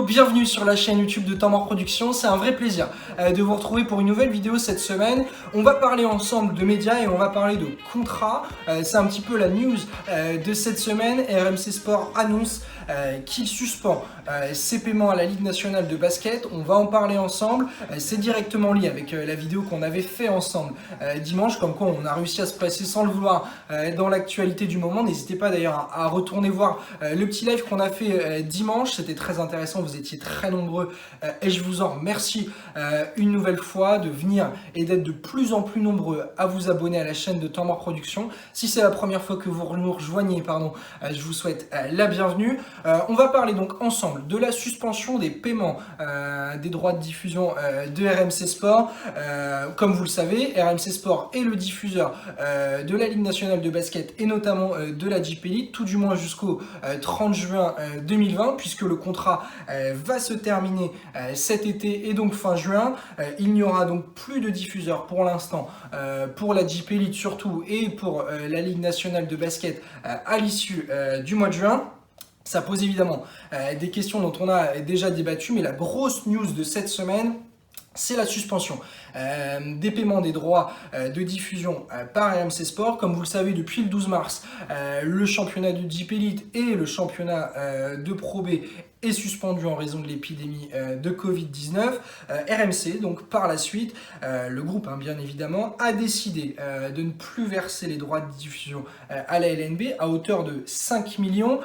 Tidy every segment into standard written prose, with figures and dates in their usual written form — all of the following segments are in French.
bienvenue sur la chaîne YouTube de Temps Mort Productions. C'est un vrai plaisir de vous retrouver pour une nouvelle vidéo cette semaine. On va parler ensemble de médias et on va parler de contrats. C'est un petit peu la news de cette semaine. RMC Sport annonce qu'il suspend ses paiements à la Ligue nationale de basket. On va en parler ensemble. C'est directement lié avec la vidéo qu'on avait fait ensemble dimanche, comme quoi on a réussi à se placer sans le vouloir dans l'actualité du moment. N'hésitez pas d'ailleurs à retourner voir le petit live qu'on a fait dimanche. C'était très intéressant, vous étiez très nombreux et je vous en remercie une nouvelle fois de venir et d'être de plus en plus nombreux à vous abonner à la chaîne de Temps Mort Productions. Si c'est la première fois que vous nous rejoignez, je vous souhaite la bienvenue. On va parler donc ensemble de la suspension des paiements des droits de diffusion de RMC Sport. Comme vous le savez, RMC Sport est le diffuseur de la Ligue nationale de basket et notamment de la Jeep Elite, tout du moins jusqu'au 30 juin 2020, puisque le contrat va se terminer cet été et donc fin juin. Il n'y aura donc plus de diffuseurs pour l'instant pour la Jeep Elite surtout et pour la Ligue nationale de basket à l'issue du mois de juin. Ça pose évidemment des questions dont on a déjà débattu, mais la grosse news de cette semaine, c'est la suspension des paiements des droits de diffusion par RMC Sport. Comme vous le savez, depuis le 12 mars, le championnat de Jeep Elite et le championnat de Pro B est suspendu en raison de l'épidémie de Covid-19. RMC, donc par la suite, le groupe bien évidemment, a décidé de ne plus verser les droits de diffusion à la LNB à hauteur de 5 millions,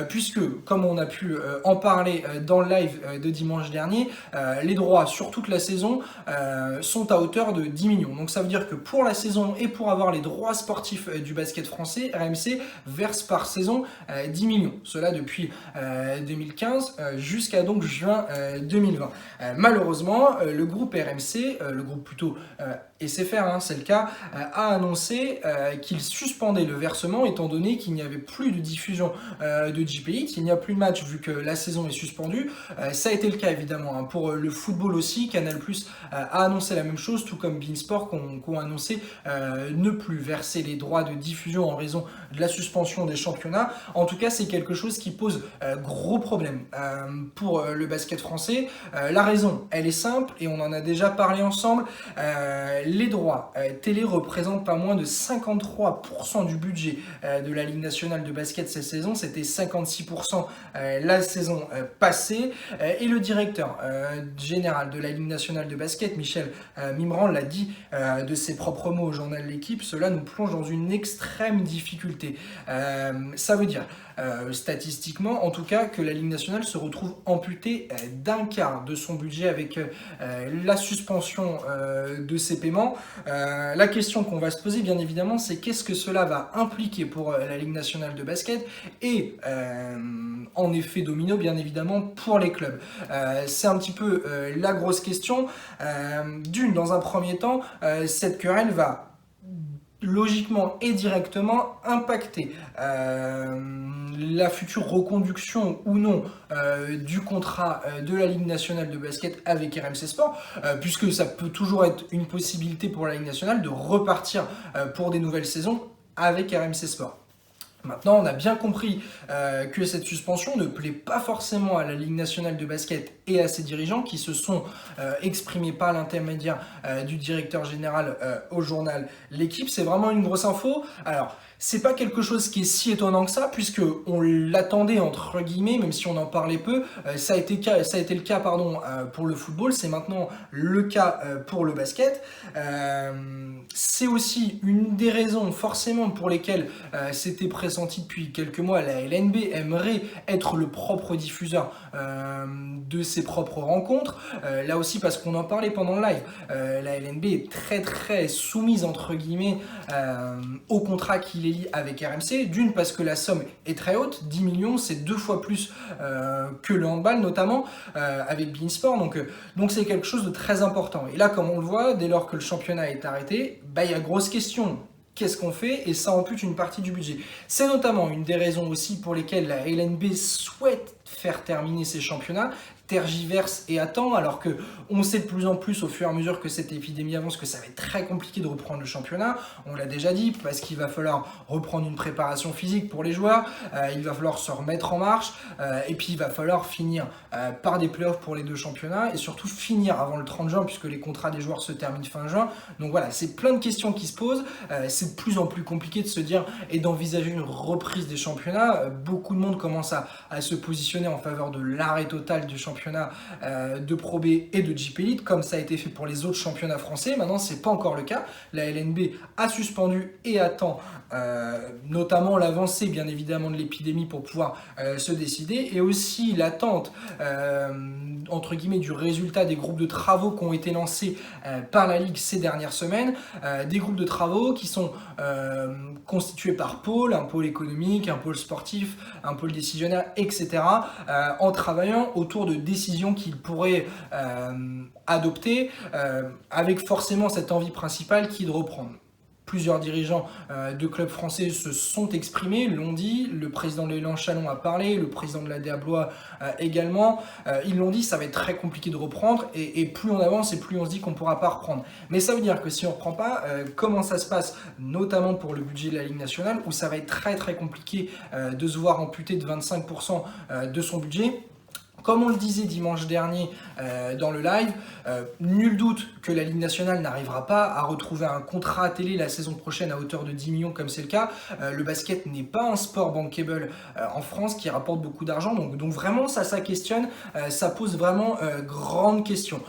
puisque, comme on a pu en parler dans le live de dimanche dernier, les droits sur toute la saison sont à hauteur de 10 millions. Donc ça veut dire que pour la saison et pour avoir les droits sportifs du basket français, RMC verse par saison 10 millions. Cela depuis 2015 jusqu'à donc juin 2020. Malheureusement, le groupe RMC, le groupe plutôt SFR, c'est le cas, a annoncé qu'il suspendait le versement étant donné qu'il n'y avait plus de diffusion de Jeep Elite. Il n'y a plus de match vu que la saison est suspendue. Ça a été le cas évidemment pour le football aussi. Canal+ a annoncé la même chose, tout comme beIN Sport qui ont annoncé ne plus verser les droits de diffusion en raison de la suspension des championnats. En tout cas, c'est quelque chose qui pose gros problème pour le basket français. La raison, elle est simple et on en a déjà parlé ensemble. Les droits télé représentent pas moins de 53% du budget de la Ligue nationale de basket cette saison. C'était 56% la saison passée. Et le directeur général de la Ligue nationale de basket, Michel Mimran, l'a dit de ses propres mots au journal L'Équipe, cela nous plonge dans une extrême difficulté. Ça veut dire, statistiquement en tout cas, que la Ligue nationale se retrouve amputée d'un quart de son budget avec la suspension de ses paiements. La question qu'on va se poser bien évidemment, c'est qu'est-ce que cela va impliquer pour la Ligue nationale de basket et en effet domino bien évidemment pour les clubs. C'est un petit peu la grosse question. Dans un premier temps, cette querelle va logiquement et directement impacter la future reconduction ou non du contrat de la Ligue nationale de basket avec RMC Sport, puisque ça peut toujours être une possibilité pour la Ligue nationale de repartir pour des nouvelles saisons avec RMC Sport. Maintenant, on a bien compris que cette suspension ne plaît pas forcément à la Ligue nationale de basket et à ses dirigeants qui se sont exprimés par l'intermédiaire du directeur général au journal L'Équipe. C'est vraiment une grosse info. Alors, c'est pas quelque chose qui est si étonnant que ça, puisque on l'attendait entre guillemets, même si on en parlait peu. Ça a été le cas pour le football, c'est maintenant le cas pour le basket. C'est aussi une des raisons forcément pour lesquelles c'était pressenti depuis quelques mois. La LNB aimerait être le propre diffuseur de ses propres rencontres. Là aussi parce qu'on en parlait pendant le live. La LNB est très soumise entre guillemets au contrat qui les lie avec RMC. D'une parce que la somme est très haute, 10 millions, c'est 2 fois plus que le handball notamment avec beIN Sport. Donc c'est quelque chose de très important. Et là, comme on le voit, dès lors que le championnat est arrêté, il y a grosse question. Qu'est-ce qu'on fait? Et ça ampute une partie du budget. C'est notamment une des raisons aussi pour lesquelles la LNB souhaite faire terminer ces championnats, tergiverse et attend, alors que on sait de plus en plus au fur et à mesure que cette épidémie avance que ça va être très compliqué de reprendre le championnat. On l'a déjà dit, parce qu'il va falloir reprendre une préparation physique pour les joueurs, il va falloir se remettre en marche, et puis il va falloir finir par des playoffs pour les deux championnats, et surtout finir avant le 30 juin, puisque les contrats des joueurs se terminent fin juin. Donc voilà, c'est plein de questions qui se posent, c'est de plus en plus compliqué de se dire et d'envisager une reprise des championnats. Beaucoup de monde commence à se positionner en faveur de l'arrêt total du championnat de Pro B et de JP Elite, comme ça a été fait pour les autres championnats français. Maintenant, c'est pas encore le cas. La LNB a suspendu et attend notamment l'avancée, bien évidemment, de l'épidémie pour pouvoir se décider, et aussi l'attente, entre guillemets, du résultat des groupes de travaux qui ont été lancés par la Ligue ces dernières semaines. Des groupes de travaux qui sont constitués par pôle, un pôle économique, un pôle sportif, un pôle décisionnaire, etc., en travaillant autour de décisions qu'ils pourraient adopter, avec forcément cette envie principale qui est de reprendre. Plusieurs dirigeants de clubs français se sont exprimés, l'ont dit, le président de l'élan Chalon a parlé, le président de la Blois également, ils l'ont dit, ça va être très compliqué de reprendre, et plus on avance et plus on se dit qu'on ne pourra pas reprendre. Mais ça veut dire que si on ne reprend pas, comment ça se passe, notamment pour le budget de la Ligue nationale, où ça va être très très compliqué de se voir amputé de 25% de son budget. Comme on le disait dimanche dernier dans le live, nul doute que la Ligue nationale n'arrivera pas à retrouver un contrat à télé la saison prochaine à hauteur de 10 millions comme c'est le cas. Le basket n'est pas un sport bankable en France qui rapporte beaucoup d'argent, donc vraiment ça questionne, ça pose vraiment grande question.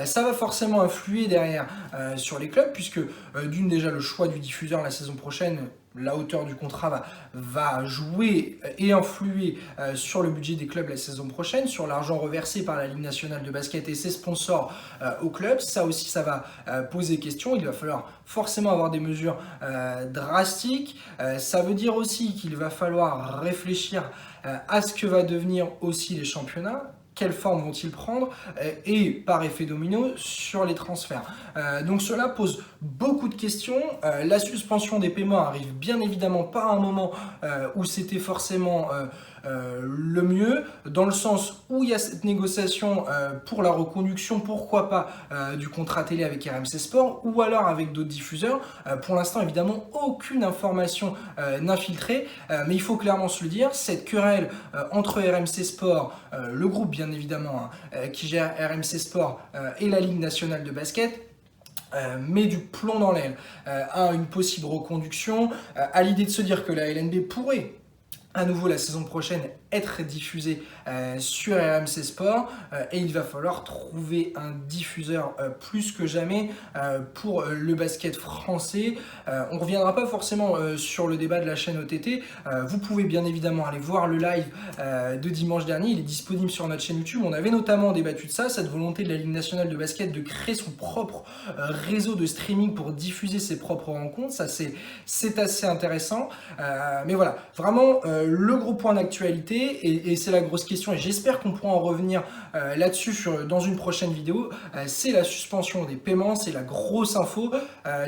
Ça va forcément influer derrière sur les clubs, puisque d'une déjà le choix du diffuseur la saison prochaine, la hauteur du contrat va jouer et influer sur le budget des clubs la saison prochaine, sur l'argent reversé par la Ligue nationale de basket et ses sponsors aux clubs. Ça aussi, ça va poser question. Il va falloir forcément avoir des mesures drastiques. Ça veut dire aussi qu'il va falloir réfléchir à ce que va devenir aussi les championnats. Quelle forme vont-ils prendre, et par effet domino sur les transferts. Donc cela pose beaucoup de questions. La suspension des paiements arrive bien évidemment pas à un moment où c'était forcément le mieux, dans le sens où il y a cette négociation pour la reconduction, pourquoi pas, du contrat télé avec RMC Sport, ou alors avec d'autres diffuseurs. Pour l'instant, évidemment, aucune information n'infiltrée, mais il faut clairement se le dire, cette querelle entre RMC Sport, le groupe bien évidemment qui gère RMC Sport, et la Ligue nationale de basket, met du plomb dans l'aile à une possible reconduction, à l'idée de se dire que la LNB pourrait à nouveau la saison prochaine être diffusée sur RMC Sport, et il va falloir trouver un diffuseur plus que jamais pour le basket français. On ne reviendra pas forcément sur le débat de la chaîne OTT. Vous pouvez bien évidemment aller voir le live de dimanche dernier, il est disponible sur notre chaîne YouTube. On avait notamment débattu de ça, cette volonté de la Ligue nationale de basket de créer son propre réseau de streaming pour diffuser ses propres rencontres. Ça c'est assez intéressant, mais voilà, vraiment le gros point d'actualité, et c'est la grosse question, et j'espère qu'on pourra en revenir là-dessus dans une prochaine vidéo, c'est la suspension des paiements, c'est la grosse info.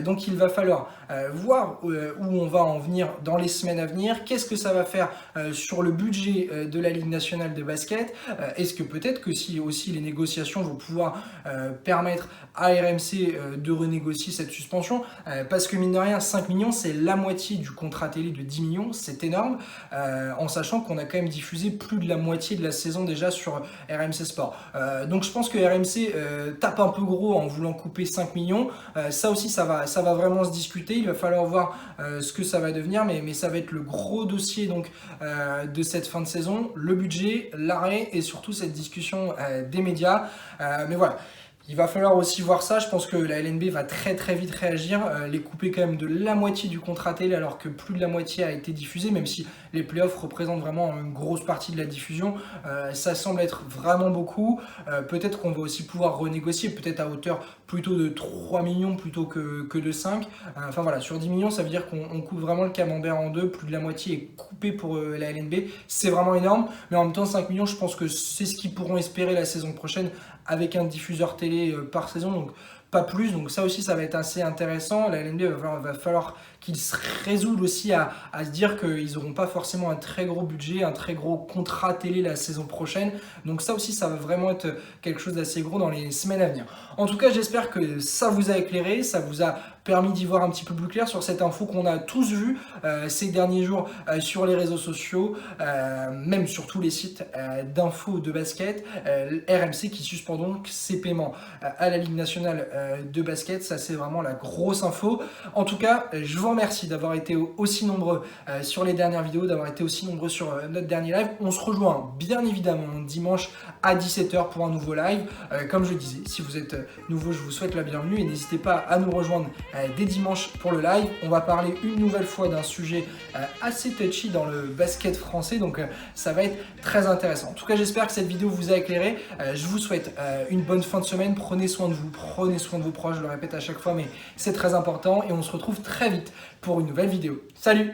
Donc il va falloir voir où on va en venir dans les semaines à venir, qu'est-ce que ça va faire sur le budget de la Ligue nationale de basket. Est-ce que peut-être que si aussi les négociations vont pouvoir permettre à RMC de renégocier cette suspension, parce que mine de rien, 5 millions c'est la moitié du contrat télé de 10 millions, c'est énorme, en sachant qu'on a quand même diffusé plus de la moitié de la saison déjà sur RMC Sport. Donc je pense que RMC tape un peu gros en voulant couper 5 millions. Ça aussi, ça va vraiment se discuter. Il va falloir voir ce que ça va devenir, mais ça va être le gros dossier donc de cette fin de saison, le budget, l'arrêt et surtout cette discussion des médias. Mais voilà. Il va falloir aussi voir ça, je pense que la LNB va très très vite réagir, les couper quand même de la moitié du contrat télé alors que plus de la moitié a été diffusé, même si les playoffs représentent vraiment une grosse partie de la diffusion, ça semble être vraiment beaucoup. Peut-être qu'on va aussi pouvoir renégocier, peut-être à hauteur plutôt de 3 millions plutôt que de 5. Enfin voilà, sur 10 millions ça veut dire qu'on coupe vraiment le camembert en deux, plus de la moitié est coupée pour la LNB, c'est vraiment énorme, mais en même temps 5 millions je pense que c'est ce qu'ils pourront espérer la saison prochaine avec un diffuseur télé par saison, donc pas plus. Donc ça aussi, ça va être assez intéressant. La LNB va falloir qu'ils se résoudent aussi à se dire qu'ils n'auront pas forcément un très gros budget, un très gros contrat télé la saison prochaine. Donc ça aussi, ça va vraiment être quelque chose d'assez gros dans les semaines à venir. En tout cas, j'espère que ça vous a éclairé, ça vous a permis d'y voir un petit peu plus clair sur cette info qu'on a tous vue ces derniers jours sur les réseaux sociaux, même sur tous les sites d'infos de basket. RMC qui suspend donc ses paiements à la Ligue nationale de basket. Ça, c'est vraiment la grosse info. En tout cas, je vous remercie d'avoir été aussi nombreux sur les dernières vidéos, d'avoir été aussi nombreux sur notre dernier live. On se rejoint bien évidemment dimanche à 17h pour un nouveau live. Comme je disais, si vous êtes nouveau, je vous souhaite la bienvenue et n'hésitez pas à nous rejoindre dès dimanche pour le live. On va parler une nouvelle fois d'un sujet assez touchy dans le basket français, donc ça va être très intéressant. En tout cas, j'espère que cette vidéo vous a éclairé. Je vous souhaite une bonne fin de semaine. Prenez soin de vous, prenez soin de vos proches, je le répète à chaque fois, mais c'est très important et on se retrouve très vite pour une nouvelle vidéo. Salut!